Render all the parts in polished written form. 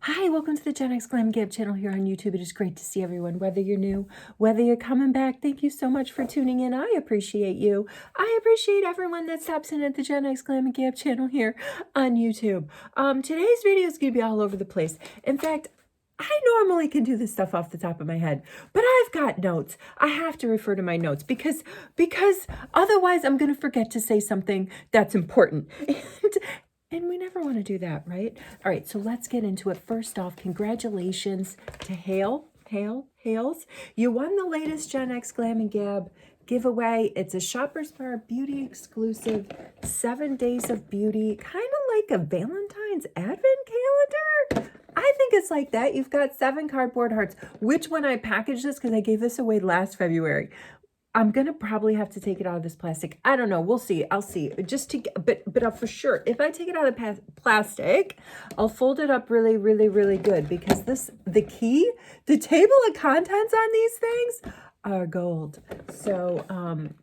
Hi, welcome to the GenX Glam Gab channel here on YouTube. It is great to see everyone, whether you're new, whether you're coming back. Thank you so much for tuning in. I appreciate you. I appreciate everyone that stops in at the GenX Glam Gab channel here on YouTube. Today's video is going to be all over the place. In fact, I normally can do this stuff off the top of my head, but I've got notes. I have to refer to my notes because otherwise I'm going to forget to say something that's important. And we never want to do that, right? All right, so let's get into it. First off, congratulations to Hales. You won the latest GenX Glam Gab giveaway. It's a Shoppers Bar Beauty exclusive 7 days of beauty, kind of like a Valentine's Advent calendar. I think it's like that. You've got 7 cardboard hearts. Which when I packaged this, because I gave this away last February, I'm going to probably have to take it out of this plastic. I don't know. We'll see. I'll see. But for sure, if I take it out of the plastic, I'll fold it up really, really, really good because the table of contents on these things are gold. So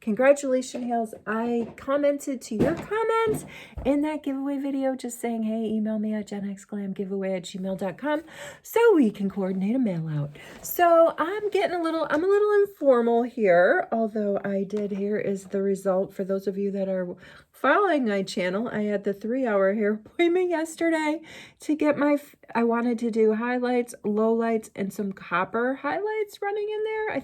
congratulations, Hales. I commented to your comments in that giveaway video just saying, hey, email me at genxglamgiveaway@gmail.com so we can coordinate a mail out. So I'm a little informal here, although here is the result for those of you that are following my channel. I had the 3-hour hair appointment yesterday to get I wanted to do highlights, lowlights, and some copper highlights running in there. I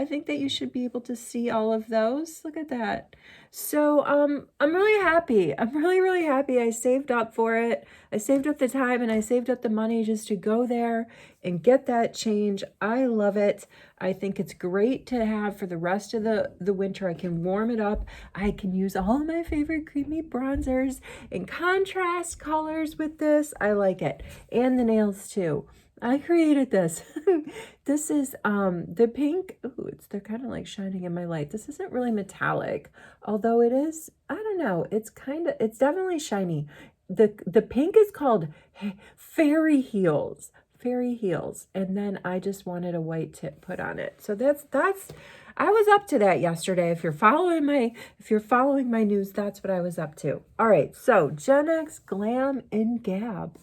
think that you should be able to see all of those. Look at that. So I'm really happy. I'm really, really happy. I saved up for it. I saved up the time and I saved up the money just to go there and get that change. I love it. I think it's great to have for the rest of the winter. I can warm it up. I can use all of my favorite creamy bronzers and contrast colors with this. I like it. And the nails too. I created this. This is the pink. Ooh, they're kind of like shining in my light. This isn't really metallic, although it is, I don't know, it's definitely shiny. The pink is called Fairy Heels. Fairy Heels. And then I just wanted a white tip put on it. So that's I was up to that yesterday. If you're following my news, that's what I was up to. All right, so GenX Glam Gab.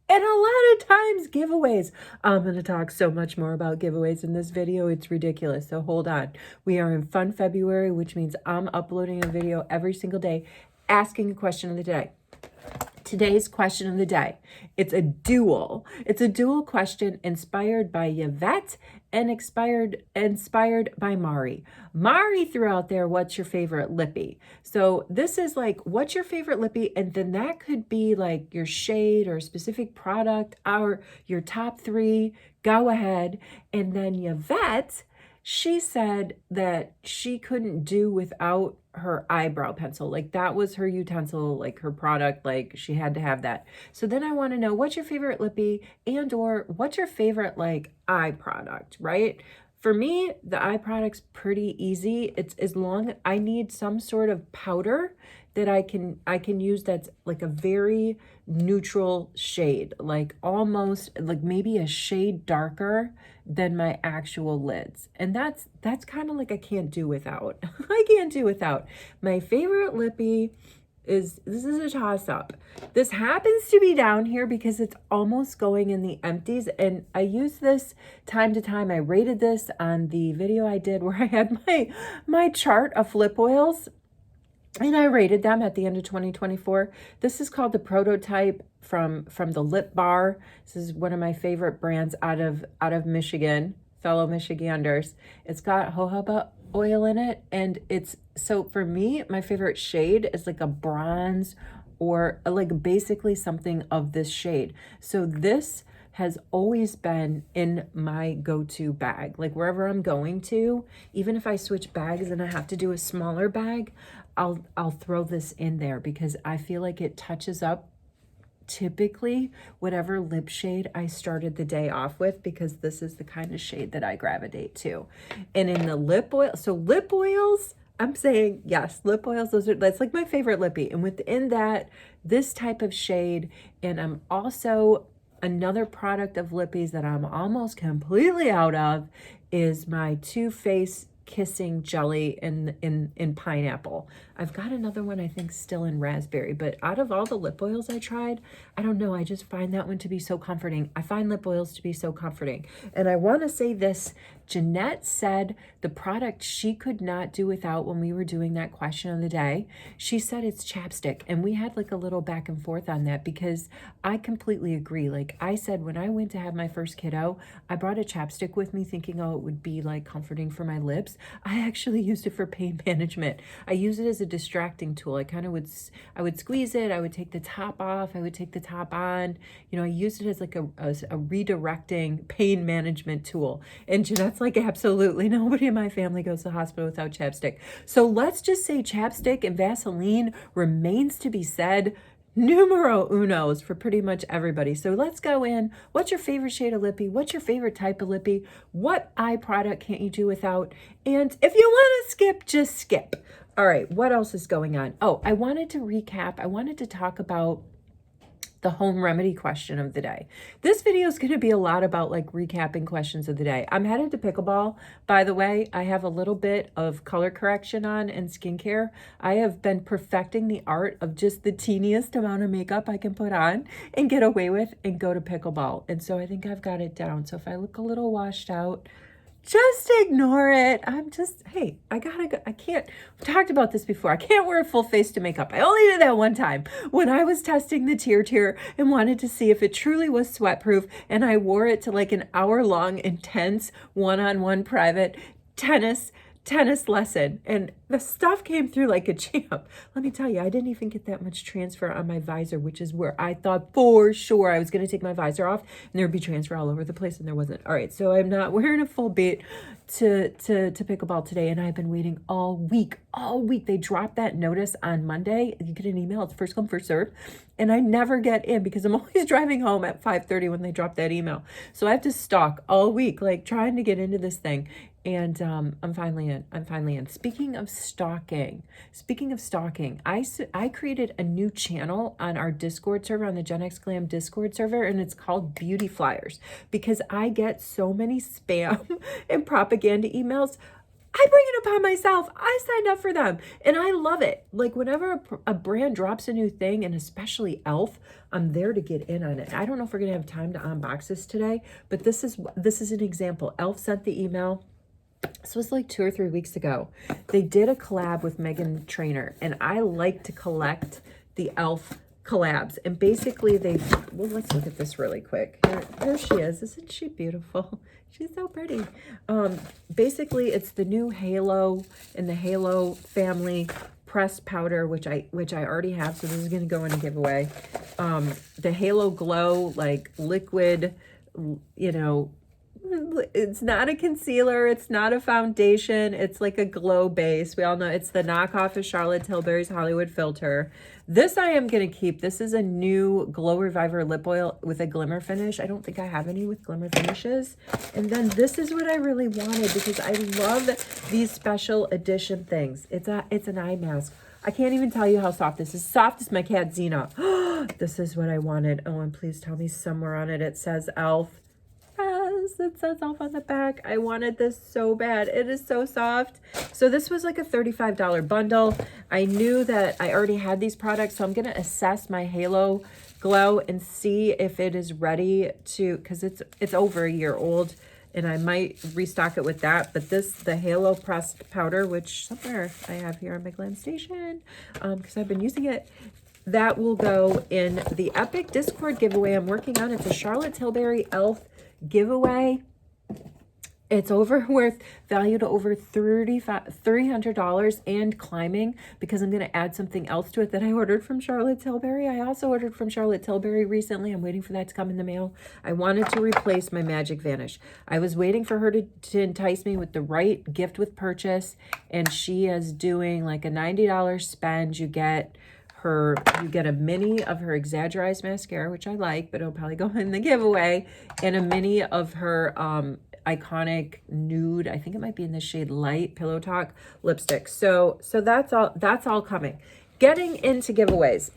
And a lot of times giveaways. I'm going to talk so much more about giveaways in this video. It's ridiculous. So hold on. We are in Fun February, which means I'm uploading a video every single day asking a question of the day. Today's question of the day. It's a dual question inspired by Yvette and inspired by Mari. Mari threw out there, what's your favorite Lippie? So this is like, what's your favorite Lippie? And then that could be like your shade or a specific product or your top 3. Go ahead. And then Yvette, she said that she couldn't do without her eyebrow pencil. Like that was her utensil, like her product, like she had to have that. So then I want to know, what's your favorite Lippie and or what's your favorite like eye product, right? For me, the eye product's pretty easy. It's as long I need some sort of powder that I can use that's like a very neutral shade, like almost like maybe a shade darker than my actual lids. And that's kind of like I can't do without. I can't do without. My favorite Lippie this is a toss-up. This happens to be down here because it's almost going in the empties, and I use this time to time. I rated this on the video I did where I had my chart of lip oils, and I rated them at the end of 2024. This is called the Prototype from the Lip Bar. This is one of my favorite brands out of Michigan, fellow Michiganders. It's got jojoba oil in it, and so for me, my favorite shade is like a bronze or like basically something of this shade. So this has always been in my go-to bag. Like wherever I'm going to, even if I switch bags and I have to do a smaller bag, I'll throw this in there because I feel like it touches up typically whatever lip shade I started the day off with, because this is the kind of shade that I gravitate to. And in the lip oil, so lip oils, I'm saying yes, lip oils, that's like my favorite Lippie. And within that, this type of shade, and I'm also, another product of Lippie's that I'm almost completely out of is my Too Faced kissing jelly in pineapple. I've got another one I think still in raspberry, but out of all the lip oils I tried, I don't know, I just find that one to be so comforting. I find lip oils to be so comforting. And I want to say this, Jeanette said the product she could not do without when we were doing that question of the day, she said it's chapstick. And we had like a little back and forth on that because I completely agree. Like I said, when I went to have my first kiddo, I brought a chapstick with me thinking, oh, it would be like comforting for my lips. I actually used it for pain management. I use it as a distracting tool. I would squeeze it. I would take the top off. I would take the top on. You know, I used it as like a redirecting pain management tool. And Jeanette's like, absolutely nobody in my family goes to the hospital without chapstick. So let's just say chapstick and Vaseline remains to be said. Numero unos for pretty much everybody. So let's go in. What's your favorite shade of Lippie? What's your favorite type of Lippie? What eye product can't you do without? And if you want to skip, just skip. All right, what else is going on? Oh, I wanted to recap. I wanted to talk about the home remedy question of the day. This video is going to be a lot about like recapping questions of the day. I'm headed to pickleball. By the way, I have a little bit of color correction on and skincare. I have been perfecting the art of just the teeniest amount of makeup I can put on and get away with and go to pickleball. And so I think I've got it down. So if I look a little washed out, just ignore it. I'm just, hey, I gotta go. I can't, we talked about this before. I can't wear a full face to makeup. I only did that one time when I was testing the tier and wanted to see if it truly was sweat proof. And I wore it to like an hour-long, intense, one-on-one private tennis lesson, and the stuff came through like a champ. Let me tell you, I didn't even get that much transfer on my visor, which is where I thought for sure I was going to take my visor off and there'd be transfer all over the place, and there wasn't. All right, so I'm not wearing a full beat to pickleball today, and I've been waiting all week. They dropped that notice on Monday. You get an email, it's first come, first serve, and I never get in because I'm always driving home at 5:30 when they drop that email. So I have to stalk all week, like trying to get into this thing. And I'm finally in. Speaking of stalking, I created a new channel on our Discord server, on the GenX Glam Discord server, and it's called Beauty Flyers, because I get so many spam and propaganda emails. I bring it upon myself. I signed up for them and I love it. Like whenever a brand drops a new thing, and especially e.l.f., I'm there to get in on it. I don't know if we're going to have time to unbox this today, but this is an example. e.l.f. sent the email. This was like 2 or 3 weeks ago. They did a collab with Meghan Trainor, and I like to collect the e.l.f. collabs. And basically well, let's look at this really quick. Here she is. Isn't she beautiful? She's so pretty. Basically, it's the new Halo in the Halo family pressed powder, which I already have. So this is going to go in a giveaway. The Halo Glow, like liquid, you know, it's not a concealer, it's not a foundation, it's like a glow base. We all know it's the knockoff of Charlotte Tilbury's Hollywood Filter. This I am going to keep. This is a new Glow Reviver lip oil with a glimmer finish. I don't think I have any with glimmer finishes. And then this is what I really wanted, because I love these special edition things. It's an eye mask. I can't even tell you how soft this is. Soft as my cat Xena. This is what I wanted. Oh, and please tell me somewhere on it says e.l.f. It says e.l.f. on the back. I wanted this so bad. It is so soft. So this was like a $35 bundle. I knew that I already had these products, so I'm going to assess my Halo Glow and see if it is ready to, because it's over a year old, and I might restock it with that. But the Halo pressed powder, which somewhere I have here on my Glam Station, because I've been using it, that will go in the Epic Discord giveaway I'm working on. It's a Charlotte Tilbury e.l.f. giveaway. It's valued over $300 and climbing, because I'm going to add something else to it that I ordered from Charlotte Tilbury. I also ordered from Charlotte Tilbury recently. I'm waiting for that to come in the mail. I wanted to replace my Magic Vanish. I was waiting for her to entice me with the right gift with purchase, and she is doing like a $90 spend. You get a mini of her Exaggerized mascara, which I like, but it'll probably go in the giveaway, and a mini of her iconic nude, I think it might be in the shade Light Pillow Talk lipstick. So that's all coming. getting into giveaways.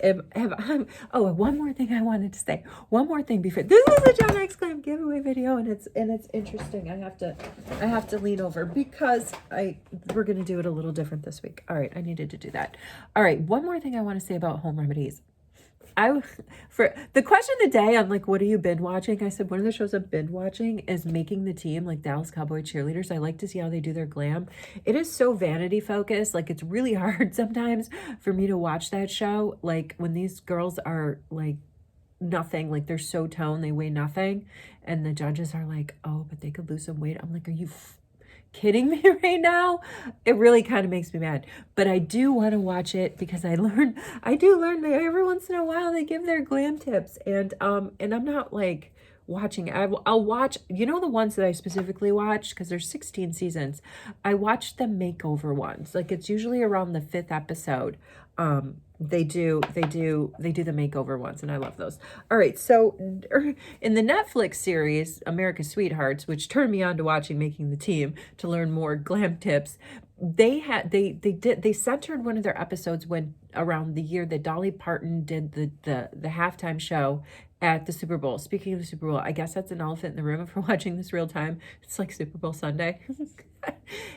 Oh, and one more thing I wanted to say. One more thing before this is a GenX Glam giveaway video, and it's interesting. I have to lean over because we're gonna do it a little different this week. All right, I needed to do that. All right, one more thing I want to say about home remedies. For the question of the day on like, what are you binge watching? I said, one of the shows I'm binge watching is Making the Team, like Dallas Cowboy cheerleaders. I like to see how they do their glam. It is so vanity focused. Like, it's really hard sometimes for me to watch that show. Like, when these girls are like nothing, like they're so toned, they weigh nothing. And the judges are like, oh, but they could lose some weight. I'm like, are you kidding me right now? It really kind of makes me mad, but I do want to watch it because I do learn that every once in a while they give their glam tips, and I'm not like watching. I'll watch, you know, the ones that I specifically watch because there's 16 seasons. I watch the makeover ones. Like, it's usually around the 5th episode. They do the makeover ones, and I love those. All right, so in the Netflix series America's Sweethearts, which turned me on to watching Making the Team to learn more glam tips, they centered one of their episodes when around the year that Dolly Parton did the halftime show at the Super Bowl. Speaking of the Super Bowl, I guess that's an elephant in the room if we're watching this real time. It's like Super Bowl Sunday.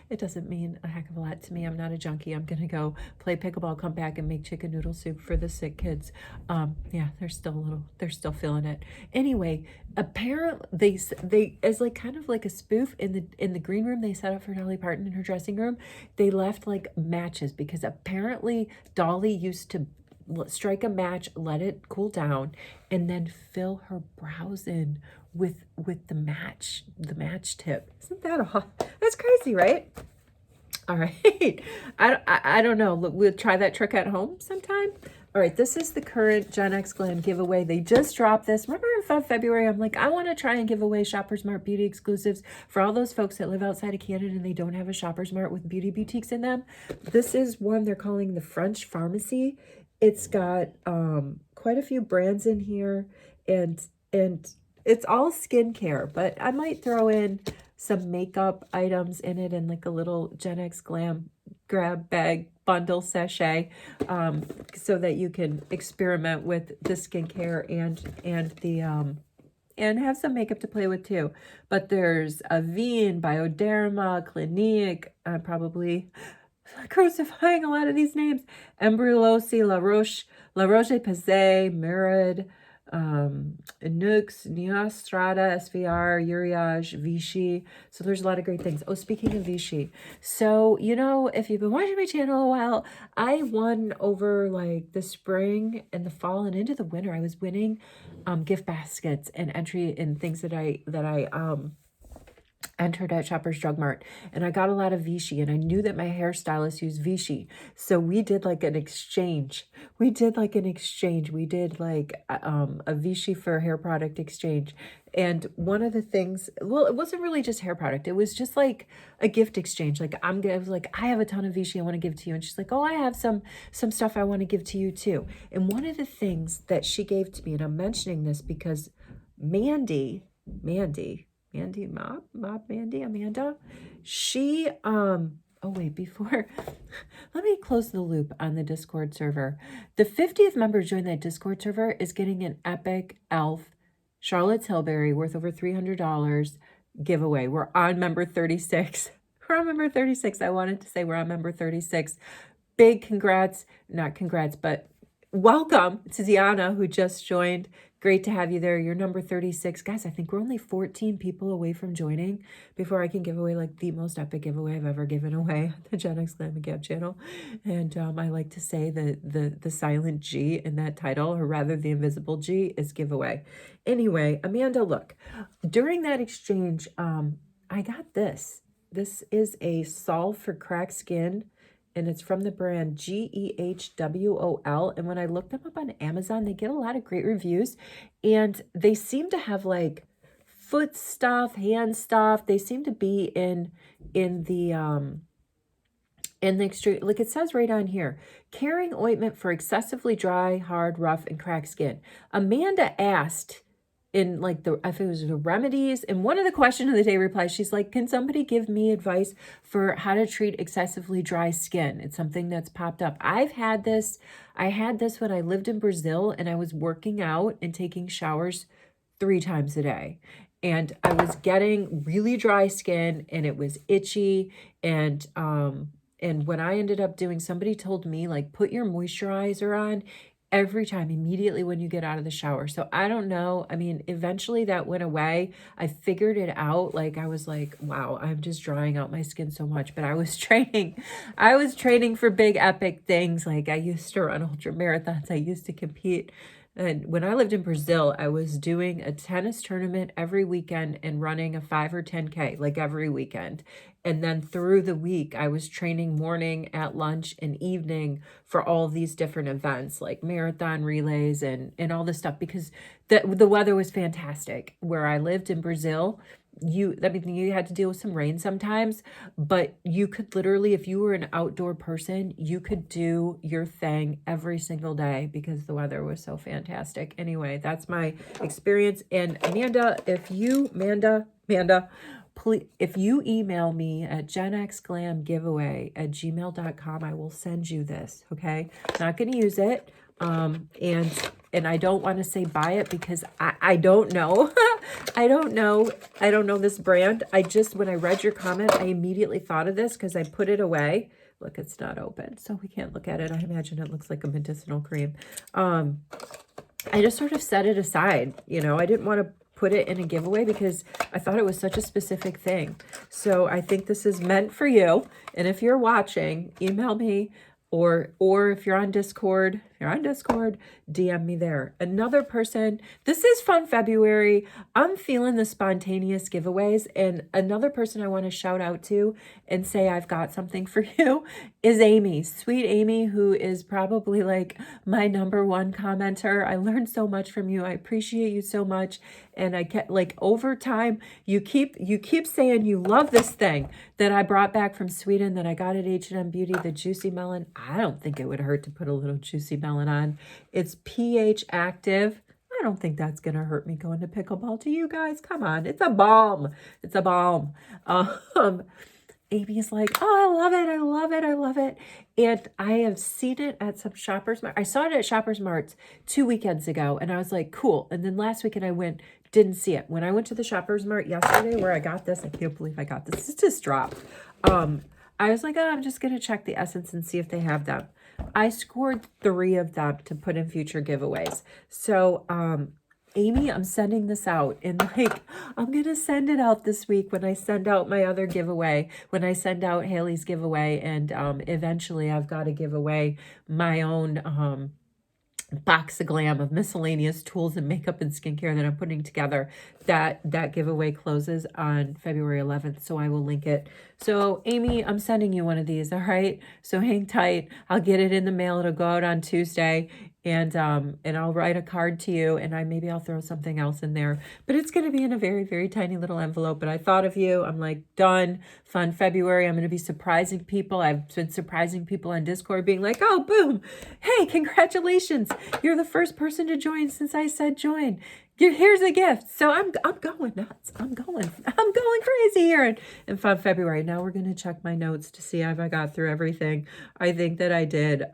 It doesn't mean a heck of a lot to me. I'm not a junkie. I'm gonna go play pickleball, come back and make chicken noodle soup for the sick kids. Yeah, they're still feeling it. Anyway, apparently they as like kind of like a spoof in the green room they set up for Dolly Parton in her dressing room. They left like matches because apparently Dolly used to strike a match, let it cool down, and then fill her brows in with the match tip. Isn't that that's crazy, right? All right. I don't know. Look, we'll try that trick at home sometime. All right, this is the current GenX Glam giveaway. They just dropped this. Remember in February, I'm like, I want to try and give away Shoppers Mart beauty exclusives for all those folks that live outside of Canada and they don't have a Shoppers Mart with beauty boutiques in them. This is one they're calling the French Pharmacy. It's got quite a few brands in here, and it's all skincare, but I might throw in some makeup items in it and like a little GenX Glam Gab bag bundle sachet, so that you can experiment with the skincare and the and have some makeup to play with too. But there's Avene, Bioderma, Clinique, probably crucifying a lot of these names, Embryolosi, La Roche-Posay, Merid, Nux, Neostrata, SVR, Uriage, Vichy. So there's a lot of great things. Oh, speaking of Vichy, so, you know, if you've been watching my channel a while, I won over like the spring and the fall and into the winter. I was winning gift baskets and entry in things that I entered at Shoppers Drug Mart, and I got a lot of Vichy, and I knew that my hairstylist used Vichy, so we did like an exchange. We did like a Vichy for hair product exchange. And one of the things, well, it wasn't really just hair product, it was just like a gift exchange. Like, I was like, I have a ton of Vichy I want to give to you, and she's like, oh, I have some stuff I want to give to you too. And one of the things that she gave to me, and I'm mentioning this because Mandy, Amanda, she, oh wait, before, let me close the loop on the Discord server. The 50th member to join that Discord server is getting an epic elf Charlotte Tilbury worth over $300 giveaway. We're on member 36. We're on member 36. I wanted to say we're on member 36. Big congrats, not congrats, but welcome to Diana, who just joined. Great to have you there. You're number 36. Guys, I think we're only 14 people away from joining before I can give away like the most epic giveaway I've ever given away on the GenX Glam Gab channel. And I like to say that the silent G in that title, or rather the invisible G, is giveaway. Anyway, Amanda, look, during that exchange, I got this. This is a Solve for Cracked Skin, and it's from the brand GEHWOL. And when I looked them up on Amazon, they get a lot of great reviews, and they seem to have like foot stuff, hand stuff. They seem to be in the extreme, like it says right on here, caring ointment for excessively dry, hard, rough, and cracked skin. Amanda asked in like I think it was the remedies. And one of the question of the day replies, she's like, can somebody give me advice for how to treat excessively dry skin? It's something that's popped up. I had this when I lived in Brazil, and I was working out and taking showers 3 times a day. And I was getting really dry skin, and it was itchy. And what I ended up doing, somebody told me, like, put your moisturizer on every time, immediately when you get out of the shower. So I don't know. I mean, eventually that went away. I figured it out. Like, I was like, wow, I'm just drying out my skin so much. But I was training for big epic things. Like, I used to run ultra marathons. I used to compete. And when I lived in Brazil, I was doing a tennis tournament every weekend and running a 5 or 10K, like every weekend. And then through the week, I was training morning, at lunch, and evening for all these different events, like marathon relays and all this stuff, because the weather was fantastic. Where I lived in Brazil, you had to deal with some rain sometimes, but you could literally, if you were an outdoor person, you could do your thing every single day because the weather was so fantastic. Anyway, that's my experience. And Amanda, please, if you email me at genxglamgiveaway@gmail.com, I will send you this. Okay, not going to use it. And I don't want to say buy it because I don't know. I don't know this brand. When I read your comment, I immediately thought of this because I put it away. Look, it's not open, so we can't look at it. I imagine it looks like a medicinal cream. I just sort of set it aside. You know, I didn't want to put it in a giveaway because I thought it was such a specific thing. So I think this is meant for you. And if you're watching, email me, or if you're on Discord, DM me there. Another person, this is Fun February. I'm feeling the spontaneous giveaways. And another person I want to shout out to and say I've got something for you is Amy. Sweet Amy, who is probably like my #1 commenter. I learned so much from you. I appreciate you so much. And I kept, like, over time, you keep saying you love this thing that I brought back from Sweden that I got at H&M Beauty, the Juicy Melon. I don't think it would hurt to put a little Juicy Melon on. It's pH active. I don't think that's going to hurt me going to pickleball. To you guys, come on. It's a balm. It's a balm. Amy's like, oh, I love it. And I have seen it at some Shoppers Mart. I saw it at Shoppers Marts 2 weekends ago, and I was like, cool. And then last weekend I went, didn't see it. When I went to the Shoppers Mart yesterday where I got this, I can't believe I got this. It just dropped. I was like, oh, I'm just going to check the Essence and see if they have them. I scored 3 of them to put in future giveaways. So, Amy, I'm sending this out, and like, I'm going to send it out this week when I send out my other giveaway, when I send out Haley's giveaway, and eventually I've got to give away my own box of glam of miscellaneous tools and makeup and skincare that I'm putting together. That giveaway closes on February 11th, so I will link it. So Amy, I'm sending you one of these, all right? So hang tight. I'll get it in the mail. It'll go out on Tuesday, and I'll write a card to you, and maybe I'll throw something else in there. But it's going to be in a very, very tiny little envelope. But I thought of you. I'm like, done. Fun February. I'm going to be surprising people. I've been surprising people on Discord, being like, oh, boom. Hey, congratulations. You're the first person to join since I said join. Here's a gift. So I'm going nuts. I'm going crazy here in Fun February. Now we're going to check my notes to see if I got through everything. I think that I did.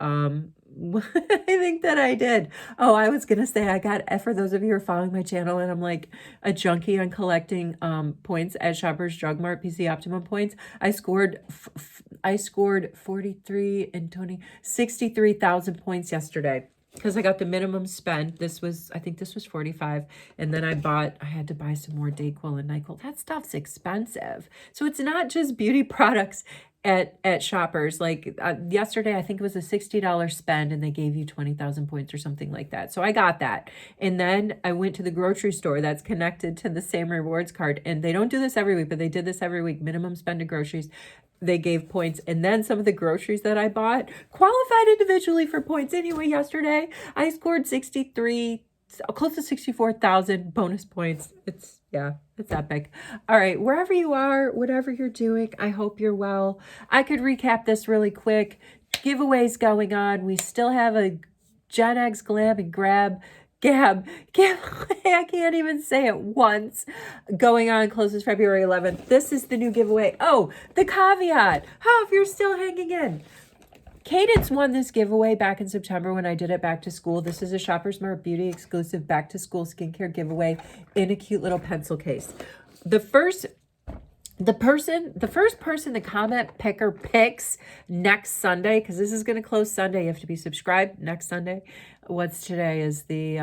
Oh, I was going to say, I got, for those of you who are following my channel, and I'm like a junkie on collecting points at Shoppers Drug Mart, PC Optimum points. I scored 43 and 63,000 points yesterday, because I got the minimum spend. I think this was 45. And then I had to buy some more Dayquil and NyQuil. That stuff's expensive. So it's not just beauty products at Shoppers. Like yesterday, I think it was a $60 spend, and they gave you 20,000 points or something like that. So I got that. And then I went to the grocery store that's connected to the same rewards card. And they don't do this every week, but they did this every week. Minimum spend of groceries. They gave points, and then some of the groceries that I bought qualified individually for points. Anyway, yesterday I scored 63, close to 64,000 bonus points. It's epic. All right, wherever you are, whatever you're doing, I hope you're well. I could recap this really quick. Giveaways going on. We still have a GenX Glam Gab Gab giveaway. I can't even say it once. Going on, closes February 11th. This is the new giveaway. Oh, the caveat. How if you're still hanging in. Cadence won this giveaway back in September when I did it back to school. This is a Shoppers Smart Beauty exclusive back to school skincare giveaway in a cute little pencil case. The first person the comment picker picks next Sunday, because this is going to close Sunday. You have to be subscribed next Sunday. What's today is the,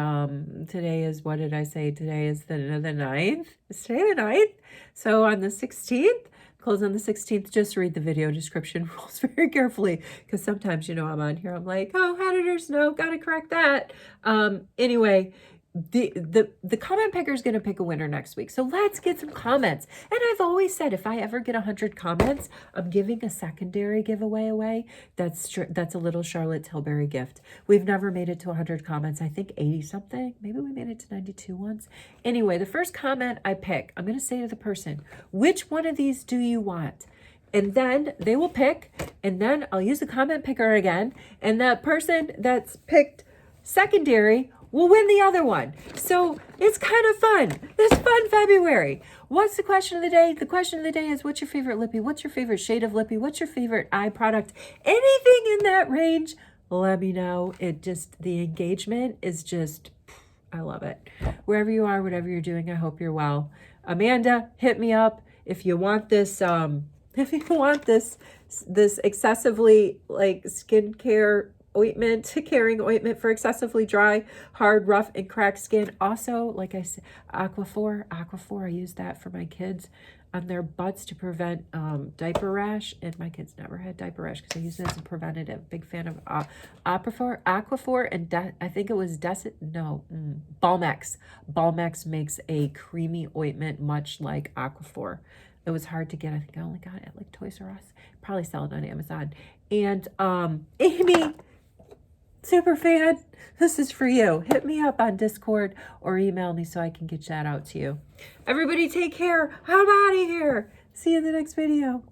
today is, what did I say? Today is the 9th. Is today the 9th? So on the 16th, close on the 16th, just read the video description rules very carefully, because sometimes, you know, I'm on here, I'm like, oh, editors, no, gotta correct that. Anyway, the comment picker is going to pick a winner next week. So let's get some comments. And I've always said, if I ever get 100 comments, I'm giving a secondary giveaway away. That's a little Charlotte Tilbury gift. We've never made it to 100 comments. I think 80 something. Maybe we made it to 92 once. Anyway, the first comment I pick, I'm going to say to the person, which one of these do you want? And then they will pick, and then I'll use the comment picker again. And that person that's picked secondary will win the other one. So it's kind of fun. It's fun February. What's the question of the day? The question of the day is, what's your favorite Lippie? What's your favorite shade of Lippie? What's your favorite eye product? Anything in that range, let me know. The engagement is just, I love it. Wherever you are, whatever you're doing, I hope you're well. Amanda, hit me up if you want this, this excessively like skincare ointment, carrying ointment for excessively dry, hard, rough, and cracked skin. Also, like I said, Aquaphor, I use that for my kids on their butts to prevent diaper rash, and my kids never had diaper rash because I use it as a preventative. Big fan of Aquaphor, and I think it was Balmex. Balmex makes a creamy ointment much like Aquaphor. It was hard to get. I think I only got it at like Toys R Us. Probably sell it on Amazon. And Amy, super fan, this is for you. Hit me up on Discord or email me so I can get that out to you. Everybody take care. I'm out of here. See you in the next video.